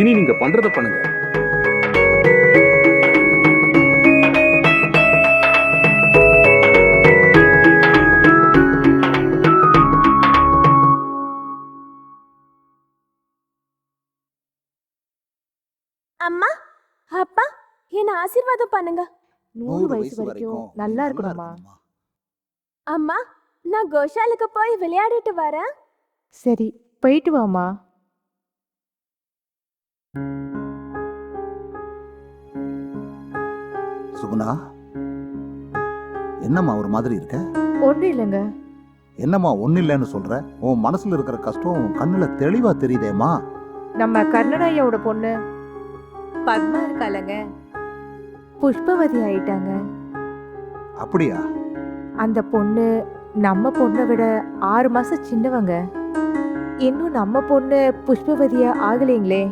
இனி நீங்க பண்றத பண்ணுங்க. அம்மா, அப்பா, என்ன ஆசீர்வாதம் பண்ணுங்க. 100 வயசு வரைக்கும் நல்லா இருக்கணுமா? அம்மா, நான் கோஷாலுக்கு போய் விளையாடிட்டு வரேன். சரி, போயிட்டு வாமா. சுகுணா, என்னம்மா ஒரு மாதிரி இருக்க? ஒன்றும் இல்லைங்க. என்னம்மா ஒன்னும் இல்லைன்னு சொல்ற? உன் மனசுல இருக்கிற கஷ்டம் உன் கண்ணுல தெளிவா தெரியுதேம்மா. நம்ம கர்ணனையோட பொண்ணு பத்மா இருக்காலங்க, புஷ்பவதி ஆயிட்டாங்க. அப்படியா? அந்த பொண்ணு நம்ம பொண்ணை விட 6 மாசம் சின்னவங்க. இன்னும் நம்ம பொண்ணு புஷ்பவதியா ஆகலைங்களே.